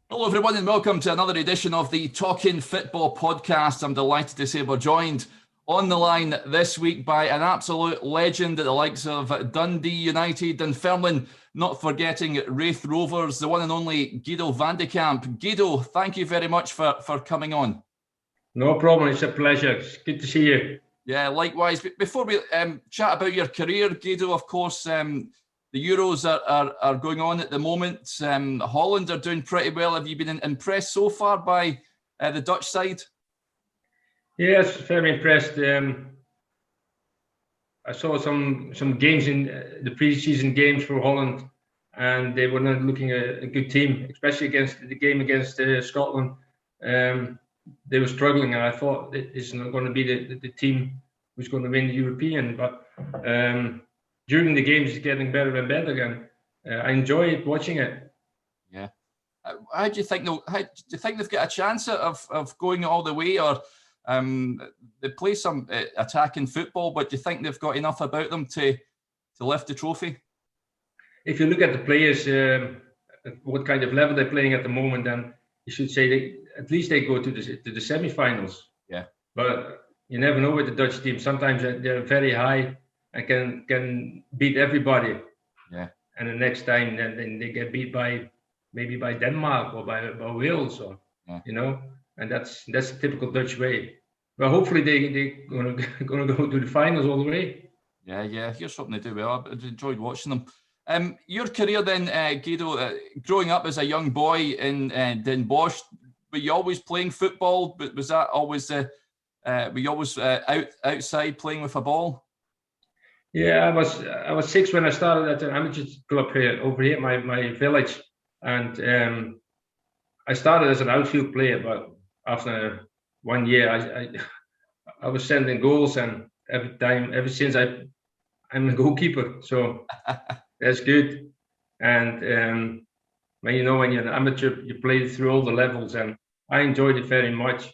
Hello, everyone, and welcome to another edition of the Talking Football podcast. I'm delighted to say we're joined on the line this week by an absolute legend at the likes of Dundee United, Dunfermline, not forgetting Raith Rovers, the one and only Guido van de Kamp. Guido, thank you very much for coming on. No problem. It's a pleasure. It's good to see you. Yeah, likewise. Before we chat about your career, Guido, of course, the Euros are going on at the moment. Holland are doing pretty well. Have you been impressed so far by the Dutch side? Yes, very impressed. I saw some games in the pre-season games for Holland, and they were not looking a good team, especially against the game against Scotland. They were struggling, and I thought it's not going to be the team who's going to win the European. But during the games, it's getting better and better again. I enjoy watching it. Yeah. How do you think they've got a chance of going all the way, or they play some attacking football, but do you think they've got enough about them to lift the trophy? If you look at the players, what kind of level they're playing at the moment, then you should say at least they go to the semi-finals. Yeah. But you never know with the Dutch team. Sometimes they're very high and can beat everybody. Yeah. And the next time, then they get beat maybe by Denmark or by Wales, or and that's the typical Dutch way. But hopefully they're gonna go to the finals all the way. Yeah. Here's something they do well. I enjoyed watching them. Your career then, Guido, growing up as a young boy in Den Bosch, were you always playing football? But was that always were you always outside playing with a ball? Yeah, I was 6 when I started at an amateur club over here at my village, and I started as an outfield player. But after 1 year, I was sending goals, and ever since I'm a goalkeeper, so that's good. And when you're an amateur, you play through all the levels, and I enjoyed it very much.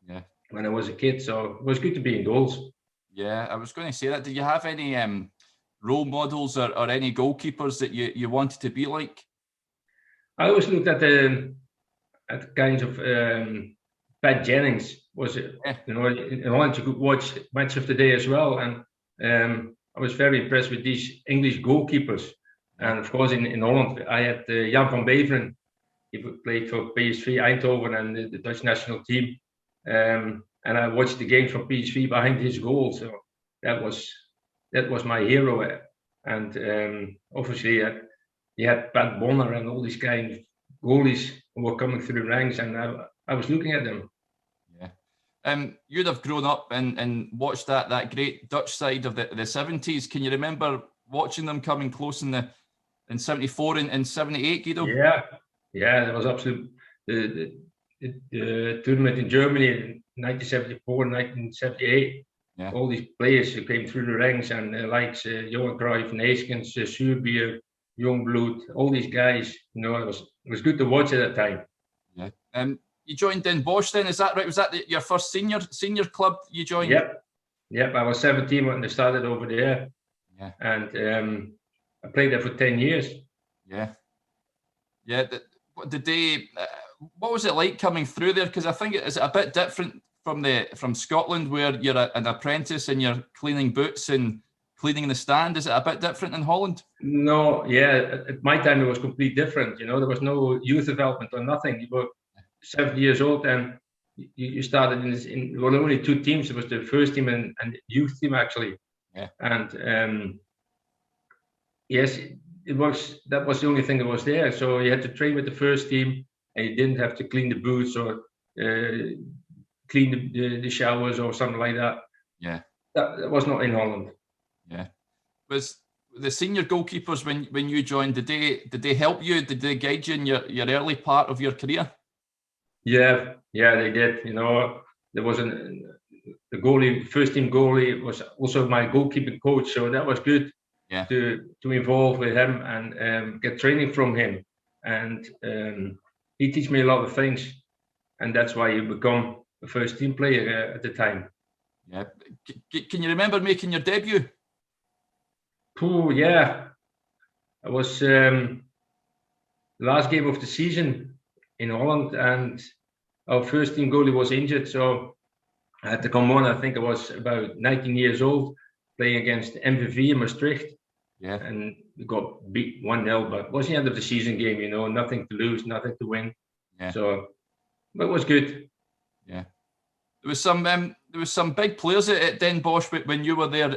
Yeah. When I was a kid, so it was good to be in goals. Yeah, I was going to say that. Did you have any role models or any goalkeepers that you wanted to be like? I always looked at the kinds of Pat Jennings. Was it? Yeah. In Holland you could watch Match of the Day as well, and I was very impressed with these English goalkeepers. And of course, in Holland, I had Jan van Beveren. He played for PSV Eindhoven and the Dutch national team. And I watched the games from PSV behind his goal, so that was my hero. And obviously, you had Pat Bonner and all these kind of goalies who were coming through the ranks, and I was looking at them. Yeah. You'd have grown up and watched that great Dutch side of the 70s. Can you remember watching them coming close in 74 and 78, Guido? Yeah, that was absolute. The tournament in Germany in 1974 and 1978. Yeah. All these players who came through the ranks, and likes Johan Cruyff, Neeskens, Suurbier, Youngblood, all these guys. It was good to watch at that time. Yeah. You joined Den Bosch then, is that right? Was that your first senior club you joined? Yep. I was 17 when I started over there. Yeah. And I played there for 10 years. Yeah. What was it like coming through there? Because I think it's a bit different from Scotland, where you're an apprentice and you're cleaning boots and cleaning the stand. Is it a bit different in Holland? No, yeah. At my time, it was completely different. There was no youth development or nothing. You were 7 years old, and you started in well, only 2 teams. It was the first team and youth team, actually. Yeah. And yes, that was the only thing that was there. So you had to train with the first team, and you didn't have to clean the boots or clean the showers or something like that. Yeah. That was not in Holland. Yeah. Was the senior goalkeepers when you joined, did they help you? Did they guide you in your early part of your career? Yeah, they did. There was the goalie, first team goalie was also my goalkeeping coach, so that was good. Yeah. To involve with him and get training from him, and he teach me a lot of things, and that's why you become a first team player at the time. Yeah. Can you remember making your debut? Oh yeah, it was last game of the season in Holland, and our first team goalie was injured, so I had to come on. I think I was about 19 years old, playing against MVV in Maastricht. Yeah. And we got beat 1-0, but it was the end of the season game, nothing to lose, nothing to win. Yeah. So, but it was good. Yeah. There was some big players at Den Bosch when you were there,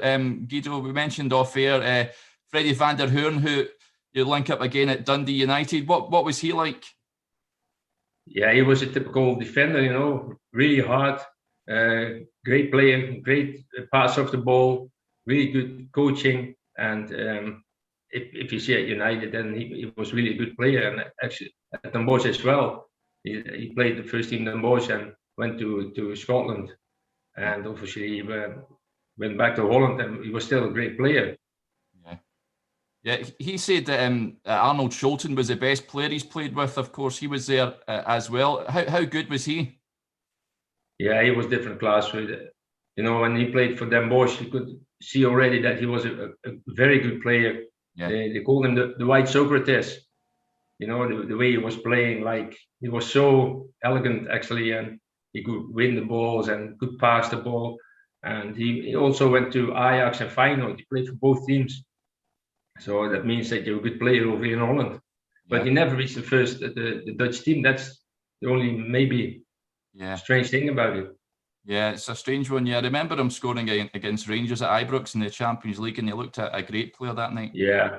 Guido. We mentioned off air Freddie van der Hoorn, who you link up again at Dundee United. What was he like? Yeah, he was a typical defender, really hard, great player, great pass off the ball, really good coaching. And if you see at United, then he was really a good player. And actually at Den Bosch as well, he played the first team Den Bosch and went to Scotland. And obviously he went back to Holland, and he was still a great player. Yeah, he said that Arnold Scholten was the best player he's played with. Of course, he was there as well. How good was he? Yeah, he was different class. When he played for Den Bosch, you could see already that he was a very good player. Yeah. They called him the White Socrates. The way he was playing, like he was so elegant actually, and he could win the balls and could pass the ball. And he also went to Ajax and Feyenoord. He played for both teams. So that means that you're a good player over here in Holland. But he never reached the Dutch team. That's the only maybe strange thing about it. Yeah, it's a strange one. Yeah, I remember him scoring against Rangers at Ibrox in the Champions League, and he looked a great player that night. Yeah.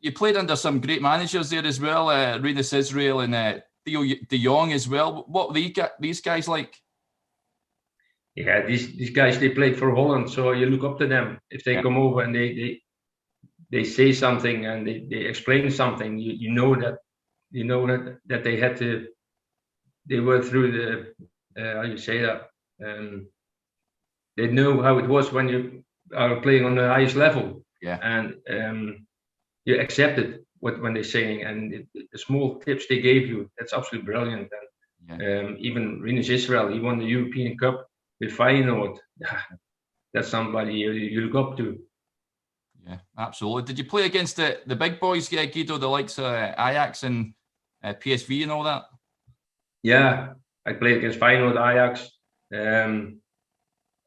You played under some great managers there as well, Rinus Israel and Theo de Jong as well. What were these guys like? Yeah, these guys, they played for Holland, so you look up to them. If they come over and they say something and they explain something, you know that they had to. They were through the how you say that. They know how it was when you are playing on the highest level. Yeah. And you accept it when they're saying, and the small tips they gave you, that's absolutely brilliant. And even Rinus Israel, he won the European Cup with Feyenoord. That's somebody you look up to. Yeah, absolutely. Did you play against the big boys, Guido, the likes of Ajax and PSV and all that? Yeah, I played against Feyenoord, Ajax.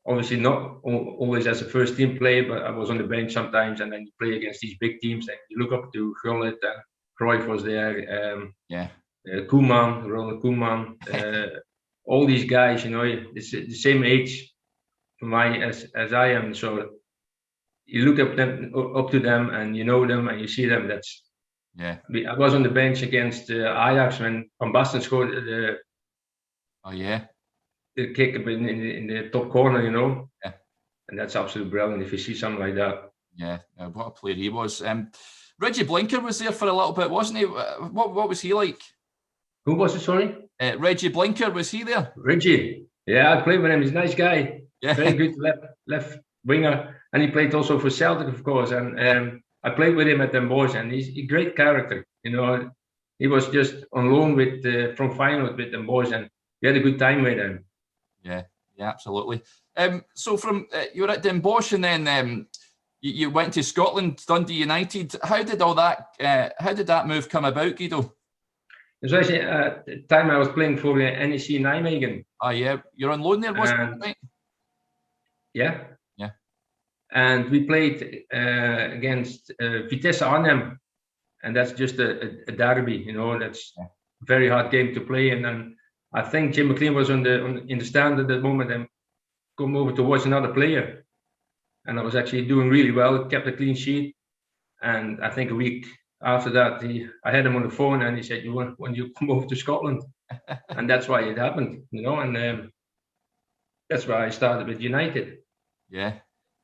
Obviously not always as a first team player, but I was on the bench sometimes, and then you play against these big teams and you look up to Gullit and Cruyff was there. Koeman, Ronald Koeman, all these guys, it's the same age as I am. So you look up to them, and you know them, and you see them. I was on the bench against Ajax when Van Basten scored the kick in the top corner, Yeah. And that's absolutely brilliant if you see something like that. Yeah, what a player he was. Reggie Blinker was there for a little bit, wasn't he? What was he like? Who was it, sorry? Reggie Blinker, was he there? Reggie, yeah, I played with him. He's a nice guy. Yeah. Very good left winger, and he played also for Celtic, of course. And I played with him at Den Bosch, and he's a great character. He was just on loan from Feyenoord with Den Bosch, and we had a good time with him. Yeah, absolutely. So from you were at Den Bosch, and then you went to Scotland, Dundee United. How did that move come about, Guido? It was actually at the time I was playing for NEC Nijmegen. Oh yeah, you're on loan there, wasn't it? Right? Yeah. And we played against Vitesse Arnhem, and that's just a derby. That's a very hard game to play. And then I think Jim McLean was in the stand at that moment and come over to watch another player. And I was actually doing really well, kept a clean sheet. And I think a week after that, I had him on the phone, and he said, when you come over to Scotland? And that's why it happened, and that's why I started with United. Yeah.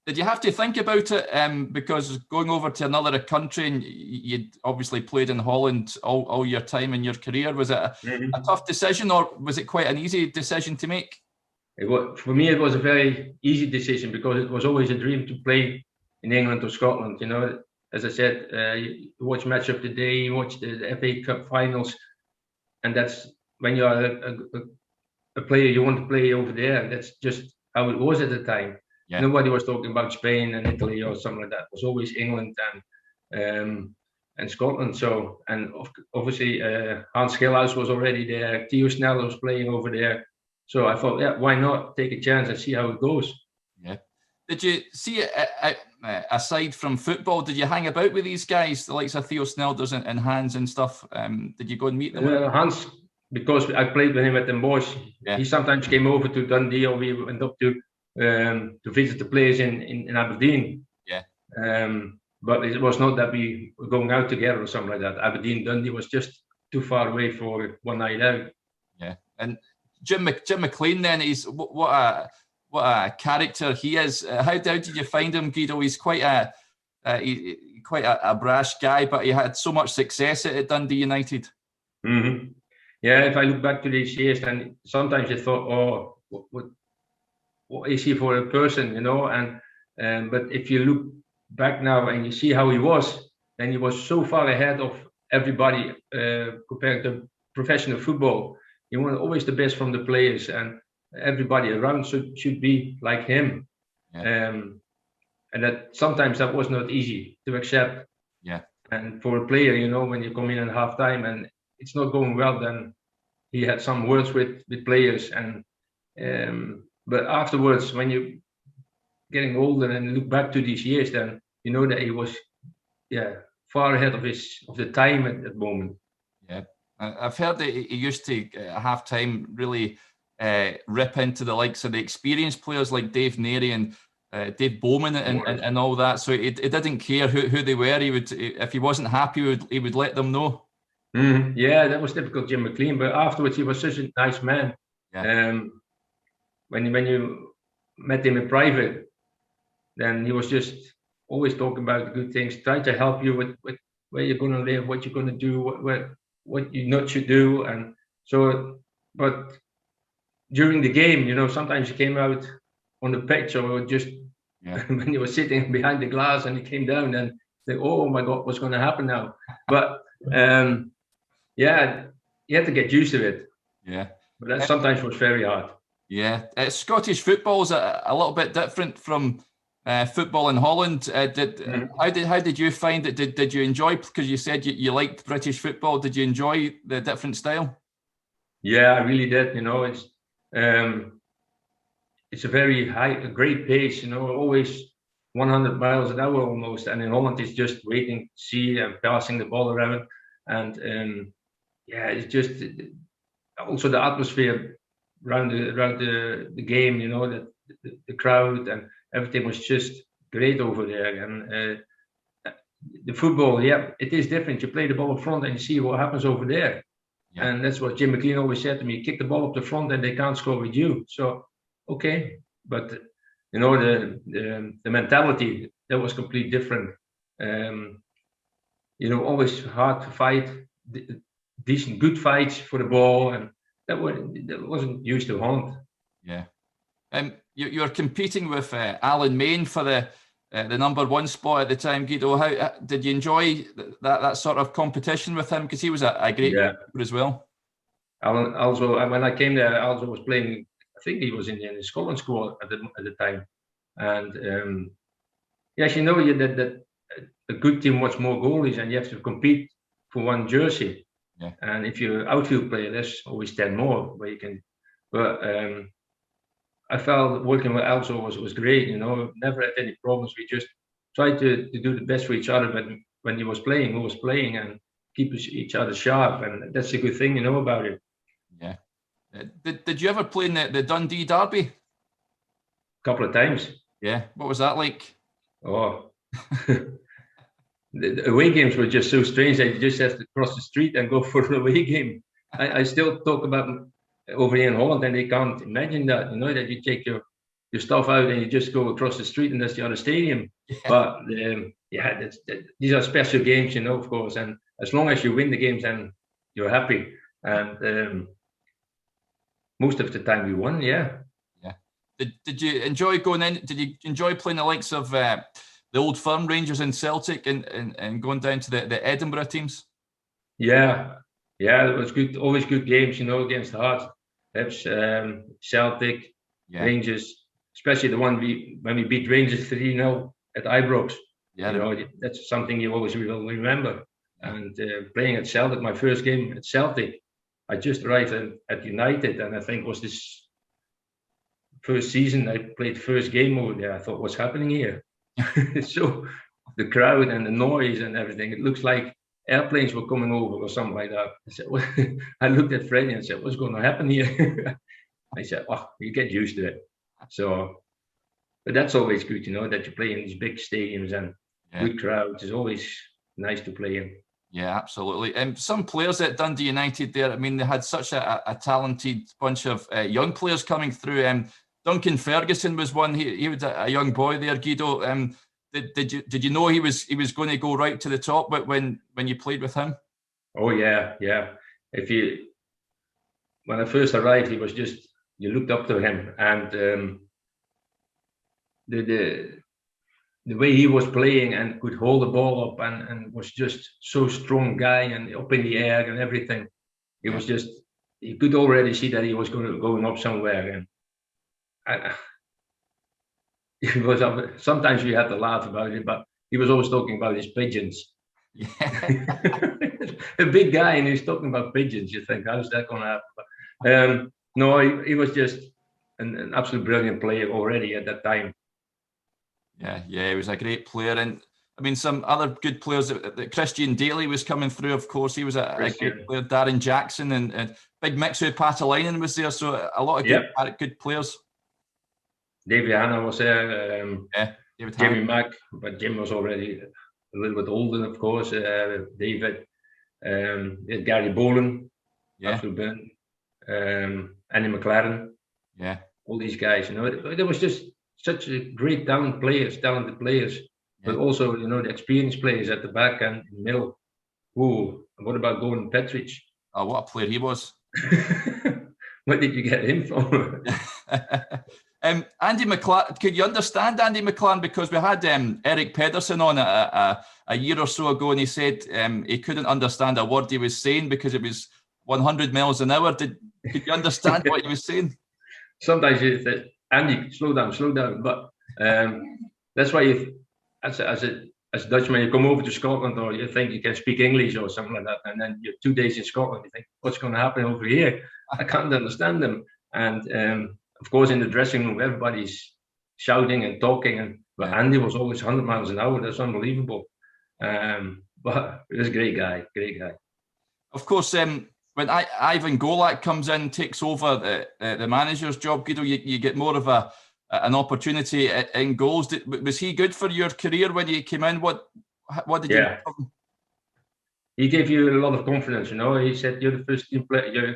Did you have to think about it? Because going over to another country, and you'd obviously played in Holland all your time in your career, was it a tough decision, or was it quite an easy decision to make? For me, it was a very easy decision, because it was always a dream to play in England or Scotland. As I said, you watch Match of the Day, you watch the FA Cup finals, and that's when you are a player, you want to play over there. That's just how it was at the time. Yeah. Nobody was talking about Spain and Italy or something like that. It was always England, and and Scotland. So, and obviously Hans Schilhaus was already there. Theo Snell was playing over there. So I thought, yeah, why not take a chance and see how it goes? Yeah. Did you see, aside from football, did you hang about with these guys, the likes of Theo Snelders and Hans and stuff? Did you go and meet them? Hans, because I played with him at Den Bosch, he sometimes came over to Dundee, or we went up to visit the players in Aberdeen. Yeah. But it was not that we were going out together or something like that. Aberdeen, Dundee was just too far away for one night out. Yeah. And Jim McLean, then, he's what a character he is. How did you find him, Guido? He's quite a brash guy, but he had so much success at Dundee United. Mm-hmm. Yeah, if I look back to these years, then sometimes you thought, oh, what is he for a person, you know? And but if you look back now and you see how he was, then he was so far ahead of everybody compared to professional football. He wanted always the best from the players, and everybody around should be like him. Yeah. And that sometimes that was not easy to accept. Yeah. And for a player, you know, when you come in at half time and it's not going well, then he had some words with players. And but afterwards, when you're getting older and look back to these years, then you know that he was far ahead of the time at that moment. Yeah, I've heard that he used to at half time really rip into the likes of the experienced players like Dave Neary and Dave Bowman and all that. So he didn't care who they were. He would, if he wasn't happy, he would let them know. Mm-hmm. Yeah, that was typical Jim McLean. But afterwards, he was such a nice man. Yeah. When you met him in private, then he was just always talking about good things, trying to help you with where you're going to live, what you're going to do, what you not should do. And so, but during the game, you know, sometimes he came out on the pitch or just when you were sitting behind the glass and he came down and think, oh my God, what's going to happen now? But you had to get used to it. Yeah. But that sometimes was very hard. Yeah. Scottish football is a little bit different from football in Holland. How did you find it? Did you enjoy, because you said you liked British football, did you enjoy the different style? Yeah, I really did. You know, it's a very great pace, you know, always 100 miles an hour almost. And in Holland, it's just waiting to see and passing the ball around. And it's just also the atmosphere around the game, you know, the crowd and everything was just great over there. And the football, it is different. You play the ball up front and you see what happens over there. Yeah. And that's what Jim McLean always said to me: kick the ball up the front and they can't score with you. So, okay. But, you know, the mentality, that was completely different. You know, always hard to fight, decent, good fights for the ball. And that wasn't used to Holland. Yeah. You were competing with Alan Main for the number one spot at the time, Guido. How did you enjoy that sort of competition with him? Because he was a great player as well. Alan also, when I came there, also was playing. I think he was in the Scotland squad at the time. And yes, you know that a good team wants more goalies, and you have to compete for one jersey. Yeah. And if you're an outfield player, there's always 10 more where you can. But I felt working with Alzo was great. You know, never had any problems. We just tried to do the best for each other. But when he was playing, who was playing, and keep each other sharp, and that's a good thing, you know, about it. Yeah. Did you ever play in the Dundee Derby? A couple of times. Yeah. What was that like? Oh, the away games were just so strange that you just have to cross the street and go for the away game. I still talk about over here in Holland, and they can't imagine that, you know, that you take your stuff out and you just go across the street and that's the other stadium. Yeah. But these are special games, you know, of course. And as long as you win the games, then you're happy. And most of the time we won, yeah. Did you enjoy going in? Did you enjoy playing the likes of the Old Firm Rangers and Celtic and going down to the Edinburgh teams? Yeah, it was good. Always good games, you know, against Hearts, Celtic, Rangers, especially the one when we beat Rangers 3-0 at Ibrox. Yeah, you know, that's something you always will remember. And playing at Celtic, my first game at Celtic, I just arrived at United, and I think it was this first season I played first game over there. I thought, what's happening here? So the crowd and the noise and everything, it looks like airplanes were coming over or something like that. I said, well, I looked at Freddie and said, what's going to happen here? I said, oh, you get used to it. So, but that's always good, that you play in these big stadiums and good crowds. It's always nice to play in. Yeah, absolutely. Some players at Dundee United there, I mean, they had such a talented bunch of young players coming through. Duncan Ferguson was one. He was a young boy there, Guido. Did you know he was going to go right to the top when you played with him? Oh yeah. When I first arrived, he was just, you looked up to him, and the way he was playing and could hold the ball up and was just so strong guy and up in the air and everything. It was just, you could already see that he was going up somewhere. And he was, sometimes we had to laugh about it, but he was always talking about his pigeons. Yeah. A big guy and he's talking about pigeons. You think, how's that going to happen? No, he was just an absolute brilliant player already at that time. Yeah, he was a great player. And I mean, some other good players. Christian Daly was coming through, of course. He was a great player. Darren Jackson and big mix with Patalainen was there. So a lot of good players. David Hanna was there. David Jimmy Mack, but Jim was already a little bit older, of course. David, Gary Boland, absolutely. Andy McLaren. Yeah. All these guys, there was just such a great talented players, but also, the experienced players at the back and in the middle. Oh, what about Gordon Petrich? Oh, what a player he was. Where did you get him from? Andy McLaren, could you understand Andy McLaren? Because we had Eric Pedersen on a year or so ago, and he said he couldn't understand a word he was saying because it was 100 miles an hour. Could you understand what he was saying? Sometimes you say, Andy, slow down. But that's why as a Dutchman, you come over to Scotland or you think you can speak English or something like that, and then you're 2 days in Scotland, you think, what's going to happen over here? I can't understand them. And of course, in the dressing room, everybody's shouting and talking, but Andy was always 100 miles an hour. That's unbelievable. But he was a great guy. Of course, when Ivan Golak comes in, takes over the manager's job, Guido, you get more of an opportunity in goals. Was he good for your career when you came in? What did you do? He gave you a lot of confidence. He said, "You're the first team player, you're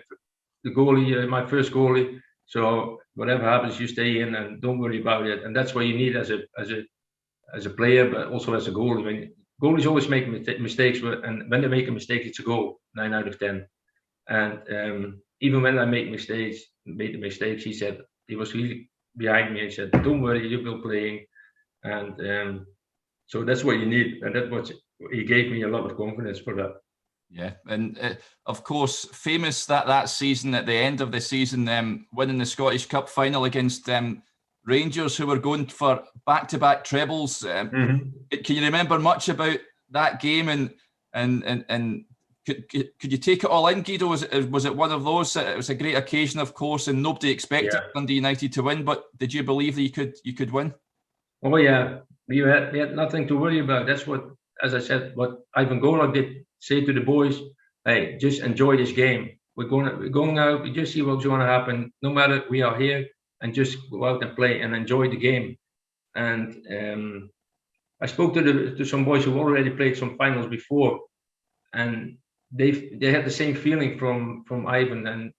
the goalie, my first goalie. So whatever happens, you stay in and don't worry about it." And that's what you need as a player, but also as a goalie. Goalies always make mistakes, and when they make a mistake, it's a goal, 9 out of 10. And even when I made the mistakes, he said, he was really behind me and said, "Don't worry, you'll be playing." And so that's what you need, and that's what he gave me a lot of confidence for that. Yeah, and of course, famous that season, at the end of the season, winning the Scottish Cup final against Rangers, who were going for back-to-back trebles. Can you remember much about that game? And could you take it all in, Guido? Was it one of those? It was a great occasion, of course, and nobody expected Dundee United to win. But did you believe that you could win? Oh yeah, we had nothing to worry about. That's what, as I said, what Ivan Golak did say to the boys: "Hey, just enjoy this game. We're going out. We just see what's going to happen. No matter, we are here, and just go out and play and enjoy the game." And I spoke to some boys who already played some finals before, and they had the same feeling from Ivan, and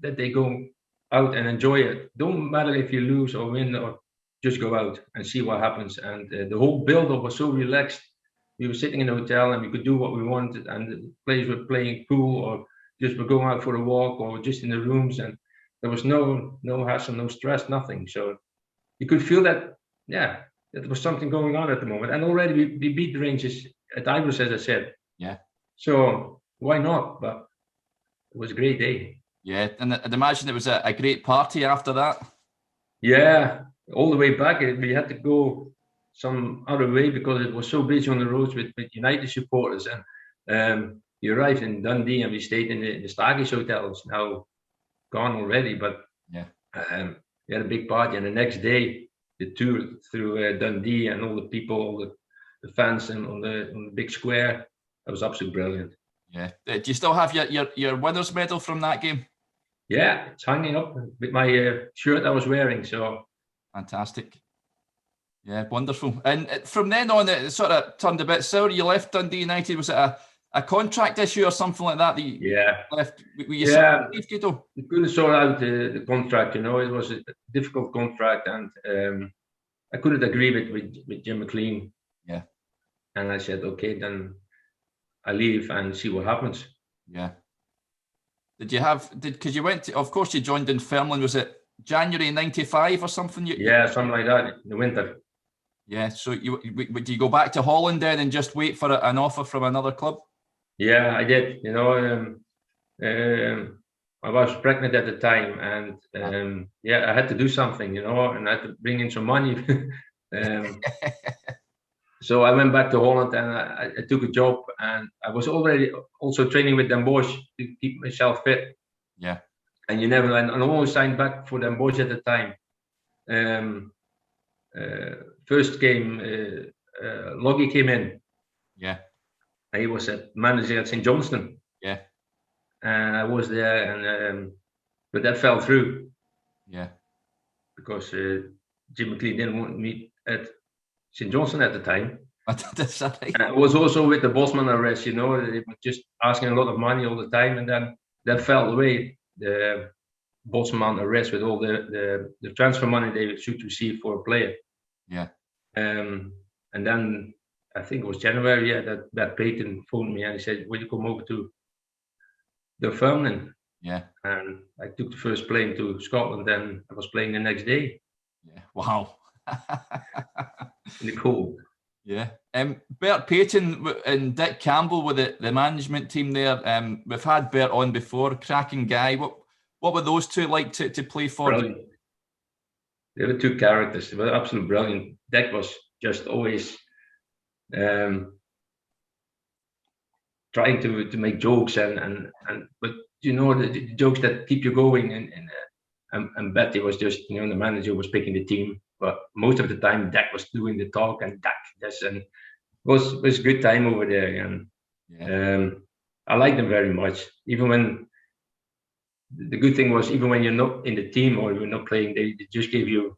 that they go out and enjoy it. Don't matter if you lose or win, or just go out and see what happens. And the whole build-up was so relaxed. We were sitting in a hotel and we could do what we wanted, and the players were playing pool or just were going out for a walk or just in the rooms, and there was no hassle, no stress, nothing. So you could feel that, there was something going on at the moment. And already we beat the Rangers at Ibrox, as I said. Yeah. So why not? But it was a great day. Yeah, and I'd imagine it was a great party after that. Yeah, all the way back. We had to go some other way because it was so busy on the roads with United supporters, and We arrived in Dundee and we stayed in the Tannadice hotel. It's now gone already, but yeah, we had a big party. And the next day, the tour through Dundee and all the people, all the fans, and on the big square. That was absolutely brilliant. yeah. Do you still have your winners' medal from that game? Yeah, it's hanging up with my shirt I was wearing. So fantastic. Yeah, wonderful. And from then on, it sort of turned a bit sour. You left Dundee United. Was it a contract issue or something like that? Left. Were you leave, Guido? We couldn't sort out the contract. It was a difficult contract, and I couldn't agree with Jim McLean. Yeah. And I said, okay, then I leave and see what happens. Yeah. Because you went to, of course, you joined Dunfermline. Was it January '95 or something? Something like that in the winter. Yeah. So would you go back to Holland then and just wait for an offer from another club? Yeah, I did. I was pregnant at the time, and I had to do something, and I had to bring in some money. So I went back to Holland and I took a job, and I was already also training with Den Bosch to keep myself fit. Yeah. And you never, and I almost signed back for Den Bosch at the time. First game, Loggy came in. Yeah. And he was a manager at St. Johnstone. Yeah. And I was there, and but that fell through. Yeah. Because Jim McLean didn't want me at St. Johnstone at the time. And I was also with the Bosman arrest, they were just asking a lot of money all the time, and then that fell away. The Bosman arrest with all the transfer money they should receive for a player. Yeah. And then I think it was January, that Peyton phoned me and he said, will you come over to Dunfermline? Yeah. And I took the first plane to Scotland, and I was playing the next day. Yeah. Wow. In the cold. Yeah. Bert Payton and Dick Campbell with the management team there. We've had Bert on before, cracking guy. What were those two like to play for? Brilliant. They were two characters. They were absolutely brilliant. Dick was just always trying to make jokes but the jokes that keep you going, and Betty was just the manager was picking the team, but most of the time Dick was doing the talk, and it was a good time over there, and I liked them very much. Even when the good thing was, even when you're not in the team or you're not playing, they just gave you,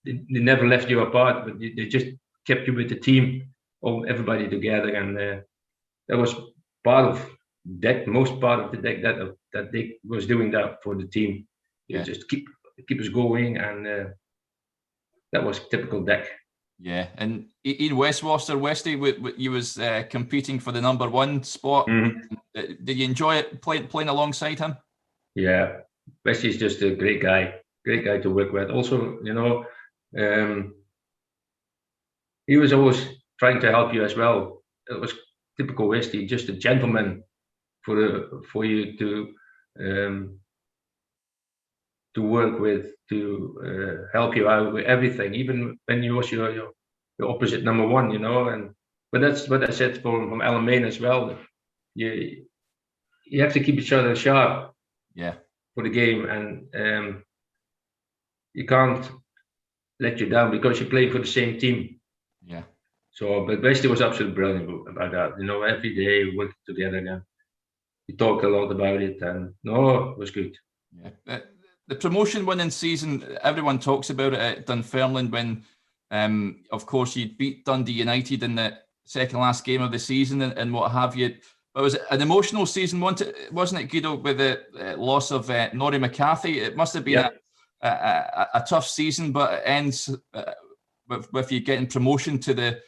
they never left you apart, but they just kept you with the team, everybody together, and that was part of Dick, most part of the Dick that Dick was doing that for the team. Yeah. Just keep us going, and that was typical Dick. Yeah, and in Westy, you was competing for the #1 spot. Mm-hmm. Did you enjoy it playing alongside him? Yeah, Wesley's just a great guy to work with. Also, he was always trying to help you as well. It was typical Wesley, just a gentleman for you to work with, to help you out with everything, even when you was your opposite #1, but that's what I said from Alan Main as well. You have to keep each other sharp. Yeah. For the game, and you can't let you down because you play for the same team. Yeah. So, but Wesley was absolutely brilliant about that. Every day we worked together, and we talked a lot about it, and it was good. Yeah. The promotion winning season, everyone talks about it at Dunfermline when, of course, you'd beat Dundee United in the second last game of the season and what have you. But it was an emotional season, wasn't it, Guido, with the loss of Norrie McCarthy? It must have been a tough season, but it ends with you getting promotion to the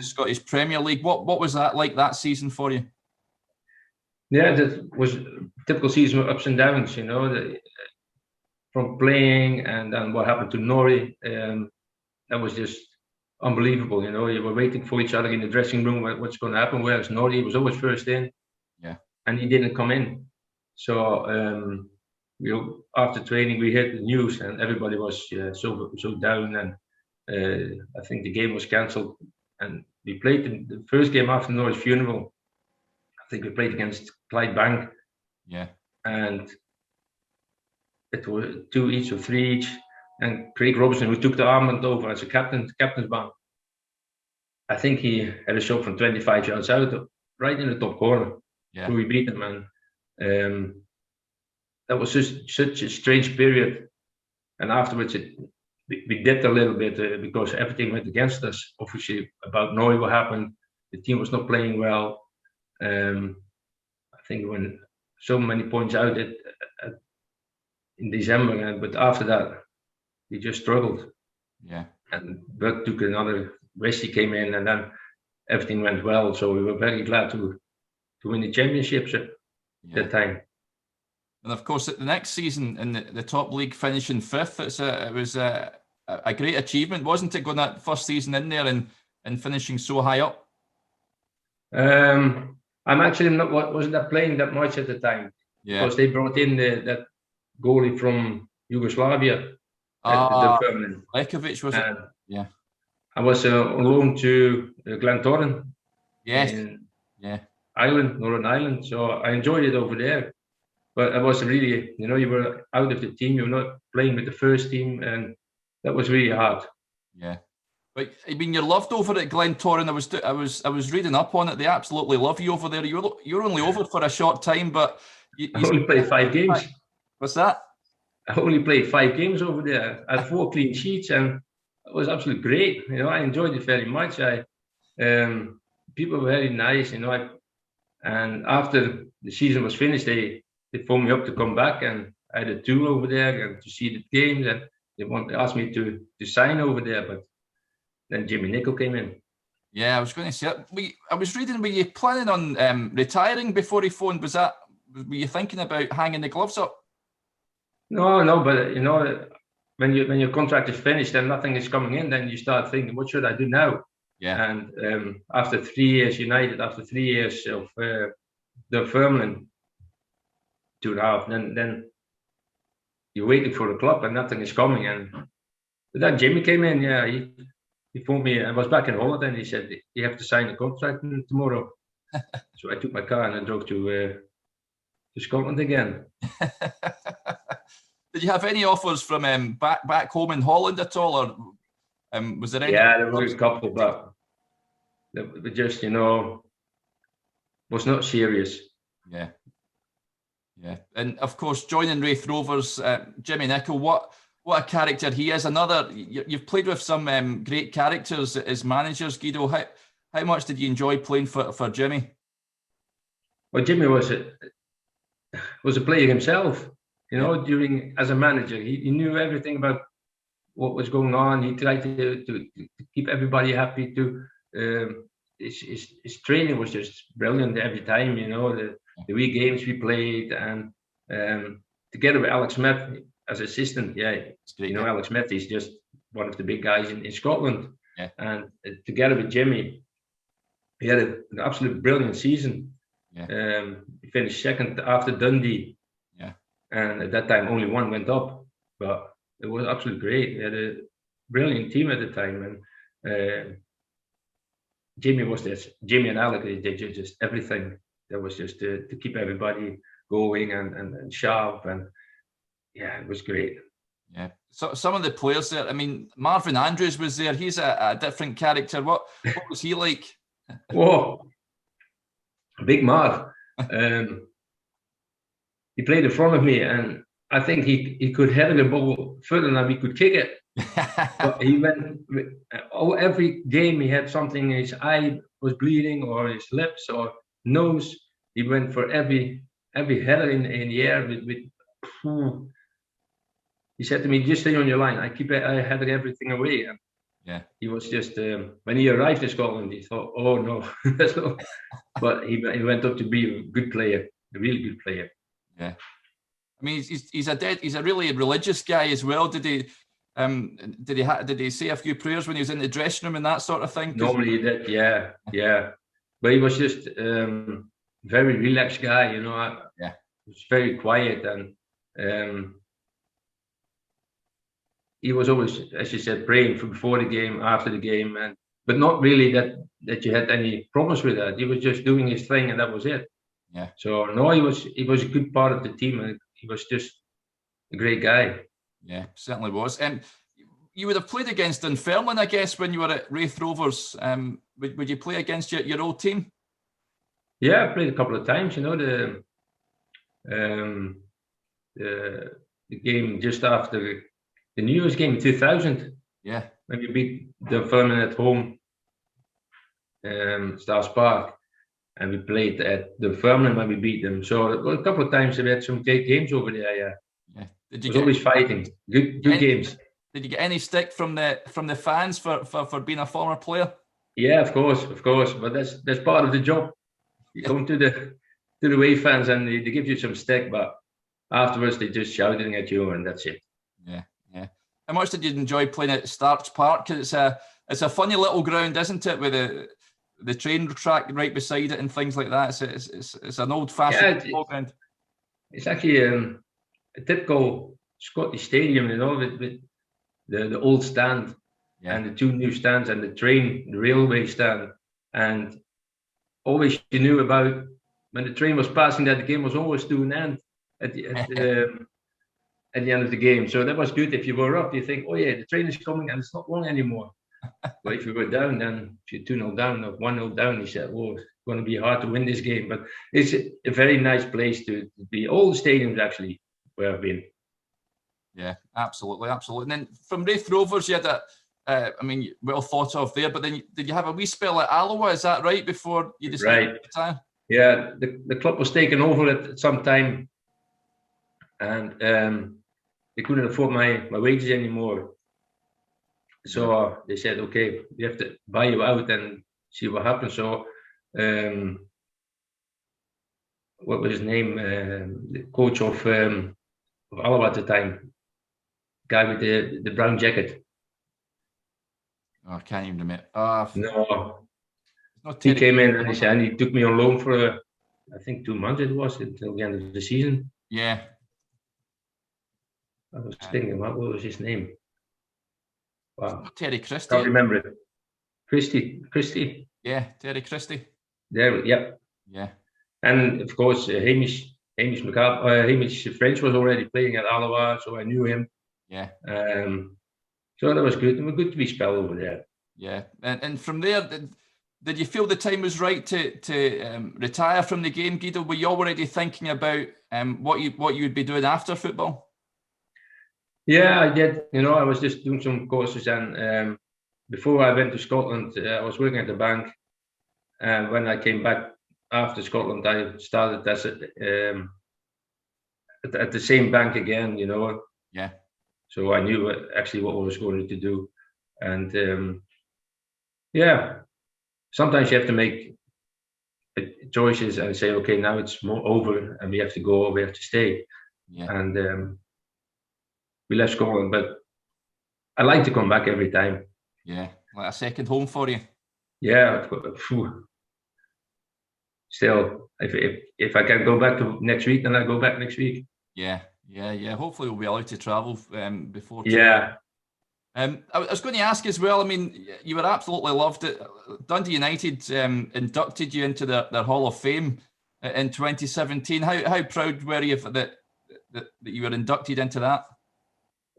Scottish Premier League. What was that like, that season for you? Yeah, that was a typical season with ups and downs, from playing and then what happened to Norrie. That was just unbelievable, you were waiting for each other in the dressing room, what's going to happen, whereas Norrie was always first in, and he didn't come in. So after training we heard the news and everybody was so down, and I think the game was cancelled, and we played the first game after Norrie's funeral, think we played against Clydebank. Yeah. And it was 2 each or 3 each. And Craig Robertson, who took the armband over as a captain's band, I think he had a shot from 25 yards out, right in the top corner. Yeah. So we beat them, and that was such a strange period. And afterwards, we dipped a little bit because everything went against us. Obviously, about knowing what happened, the team was not playing well. I think when so many points out in December, but after that, we just struggled. Yeah. And Buck took another rest. He came in, and then everything went well. So we were very glad to win the championships at that time. And of course, the next season in the top league, finishing 5th, it was a great achievement, wasn't it? Going that first season in there and finishing so high up. I'm actually wasn't playing that much at the time, because they brought in that goalie from Yugoslavia. Dunfermline. Lekovic, was it? Yeah. I was on loan to Glentoran. Yes. In Northern Ireland. So I enjoyed it over there. But it was really, you were out of the team. You were not playing with the first team, and that was really hard. Yeah. But I mean, you're loved over at Glentoran. I was reading up on it. They absolutely love you over there. You're only over for a short time, but you only played 5 games. What's that? I only played 5 games over there. I had 4 clean sheets, and it was absolutely great. I enjoyed it very much. People were very nice. And after the season was finished, they phoned me up to come back, and I had a tour over there and to see the games, and they asked me to sign over there, but then Jimmy Nicholl came in. Yeah, I was going to say, I was reading, were you planning on retiring before he phoned? Were you thinking about hanging the gloves up? No, but when your contract is finished and nothing is coming in, then you start thinking, what should I do now? Yeah. And after 3 years United, after 3 years of Dunfermline, 2.5, then you're waiting for the club and nothing is coming. But then Jimmy came in. Yeah, he phoned me. I was back in Holland, and he said, you have to sign a contract tomorrow. So I took my car and I drove to Scotland again. Did you have any offers from back home in Holland at all, or was there any? Yeah, there were a couple, but they just was not serious. Yeah. Yeah, and of course, joining Raith Rovers, Jimmy Nicholl, what a character he is. You've played with some great characters as managers, Guido. How much did you enjoy playing for Jimmy? Well, Jimmy was a player himself. As a manager, he knew everything about what was going on. He tried to keep everybody happy. His training was just brilliant every time. The wee games we played, and together with Alex Smith as assistant. Alex Smith is just one of the big guys in Scotland. Yeah. And together with Jimmy, he had an absolute brilliant season. Yeah. He finished 2nd after Dundee. Yeah. And at that time, only 1 went up. But it was absolutely great. We had a brilliant team at the time. And Jimmy and Alex, they did just everything. That was just to keep everybody going and sharp, and it was great. Yeah. So some of the players there, I mean, Marvin Andrews was there. He's a different character. What was he like? Whoa, big Marv. He played in front of me, and I think he could head the ball further than we could kick it. But he went every game. He had something. His eye was bleeding, or his lips, or nose. He went for every header in the air. He said to me, "Just stay on your line. I header everything away." And yeah, he was just when he arrived in Scotland, he thought, "Oh no," but he went up to be a good player, a really good player. Yeah, I mean, he's a really religious guy as well. Did he say a few prayers when he was in the dressing room and that sort of thing? Normally he did, yeah. But he was just very relaxed guy, He was very quiet, and he was always, as you said, praying before the game, after the game, but not really that you had any problems with that. He was just doing his thing, and that was it. Yeah. So no, he was a good part of the team, and he was just a great guy. Yeah, certainly was. You would have played against Dunfermline, I guess, when you were at Raith Rovers. Would you play against your old team? Yeah, I played a couple of times. You know, the game just after the New Year's game in 2000. Yeah. When we beat Dunfermline at home, Stars Park, and we played at Dunfermline when we beat them. So a couple of times we had some great games over there. Yeah. Yeah. It was always fighting. Good games. Did you get any stick from the fans for being a former player? Yeah, of course. But that's part of the job. You come to the away fans and they give you some stick, but afterwards they just shouting at you and that's it. Yeah. How much did you enjoy playing at Starks Park? Because it's a funny little ground, isn't it, with the train track right beside it and things like that. It's an old-fashioned football ground. It's actually a typical Scottish stadium, you know, with the old stand and the two new stands and the railway stand. And always you knew about when the train was passing that the game was always to an end at the end of the game. So that was good. If you were up, you think, oh yeah, the train is coming and it's not long anymore. But if you were down, then if you're 2-0 down or 1-0 down, you said, oh, it's going to be hard to win this game. But it's a very nice place to be. All the stadiums actually where I've been. Yeah, absolutely. And then from Raith Rovers, you had well thought of there, but then did you have a wee spell at Alloa, is that right, before you decided to retire? Yeah, the club was taken over at some time, and they couldn't afford my wages anymore. So they said, okay, we have to buy you out and see what happens. So what was his name? The coach of Alloa at the time, guy with the brown jacket. Oh, I can't even remember. No. He came in and he took me on loan for I think 2 months it was until the end of the season. Yeah. I was thinking, what was his name? Wow. Terry Christie. Can't remember it. Christie. Yeah, Terry Christie. There, yeah. Yeah. And of course, Hamish French was already playing at Alloa, so I knew him. Yeah. So that was good. It was good to be spelled over there. Yeah. And from there, did you feel the time was right to retire from the game, Guido? Were you already thinking about what you would be doing after football? Yeah, I did. You know, I was just doing some courses, and before I went to Scotland, I was working at the bank. And when I came back after Scotland, I started as at the same bank again. You know. Yeah. So I knew actually what I was going to do, and yeah. Sometimes you have to make choices and say, okay, now it's more over and we have to go or we have to stay. Yeah. And we left Scotland, but I like to come back every time. Yeah, like a second home for you. Yeah. Still, if I can go back to next week, then I'll go back next week. Yeah. Hopefully we'll be allowed to travel before. Yeah. I was going to ask as well, I mean, you were absolutely loved it. Dundee United inducted you into their Hall of Fame in 2017. How proud were you that you were inducted into that?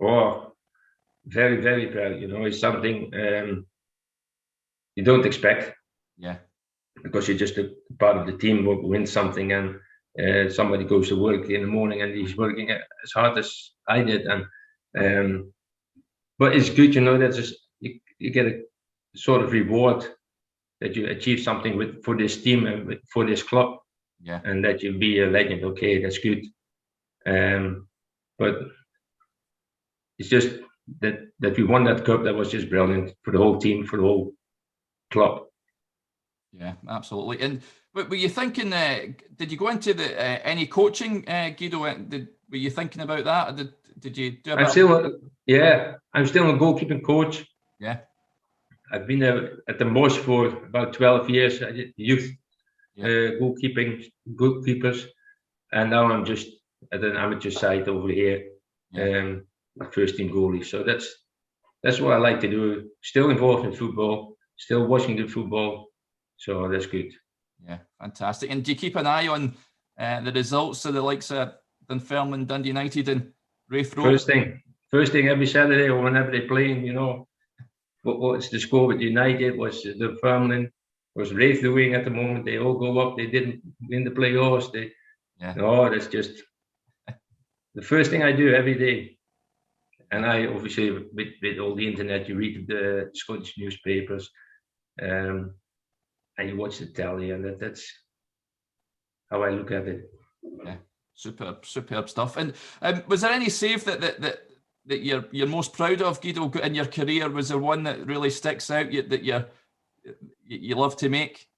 Oh, very, very proud. You know, it's something you don't expect. Yeah. Because you're just a part of the team who wins something, and somebody goes to work in the morning and he's working as hard as I did. And but it's good, you know, that just you get a sort of reward that you achieve something for this team and for this club. Yeah. And that you be a legend. Okay, that's good. But it's just that we won that cup. That was just brilliant for the whole team, for the whole club. Yeah, absolutely. And were you thinking? Did you go into any coaching, Guido? Were you thinking about that? Did you do? I'm still a goalkeeping coach. Yeah. I've been at Den Bosch for about 12 years. I did youth goalkeepers, and now I'm just at an amateur side over here, first team goalie. So that's what I like to do. Still involved in football, still watching the football. So that's good. Yeah, fantastic. And do you keep an eye on the results of the likes of Dunfermline, Dundee United and Raith Rovers? First thing every Saturday or whenever they're playing, you know, what's the score with United, what's the Dunfermline, what's Raith doing at the moment. They all go up, they didn't win the playoffs. That's just the first thing I do every day. And I obviously, with all the internet, you read the Scottish newspapers, and you watch the telly, and that's how I look at it. Yeah, superb stuff. And was there any save that you're most proud of, Guido, in your career? Was there one that really sticks out that you love to make?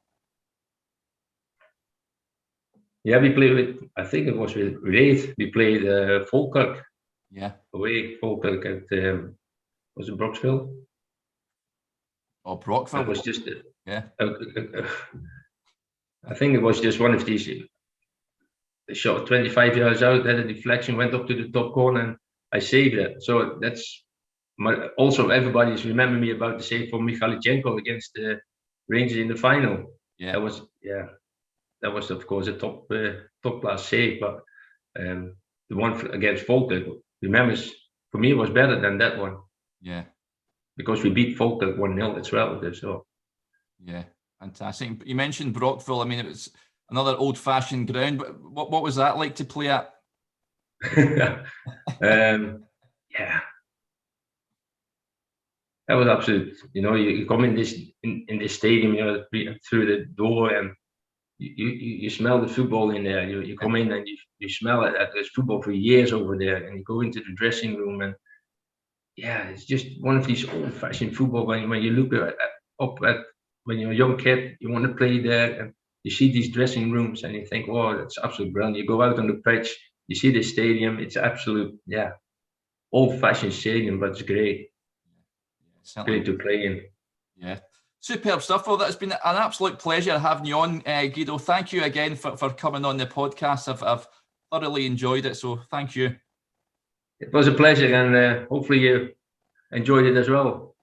Yeah, we played with, I think it was with Raith. We played Falkirk. Yeah. Away, Falkirk at, was it Broxville? Oh, Brockville. It was just, yeah. I think it was just one of these, they shot 25 yards out, then a deflection went up to the top corner, and I saved it. So that's also everybody's remember me about the save for Michalichenko against the Rangers in the final. Yeah. That was of course a top class save, but the one against Falkirk, remember, for me it was better than that one. Yeah. Because we beat Falkirk 1-0 as well. So. Yeah. Fantastic. You mentioned Brockville. I mean, it was another old-fashioned ground. But what was that like to play at? Yeah, that was absolute. You know, you come in this stadium, you know, through the door, and you smell the football in there. You come in and you smell it. There's football for years over there, and you go into the dressing room, and yeah, it's just one of these old-fashioned football. When you look up at when you're a young kid, you want to play there, and you see these dressing rooms, and you think, "Wow, that's absolutely brilliant." You go out on the pitch, you see the stadium. It's absolute, old-fashioned stadium, but it's great. Great to play in. Yeah, superb stuff. Well, that's been an absolute pleasure having you on, Guido. Thank you again for coming on the podcast. I've thoroughly enjoyed it, so thank you. It was a pleasure, and hopefully you enjoyed it as well.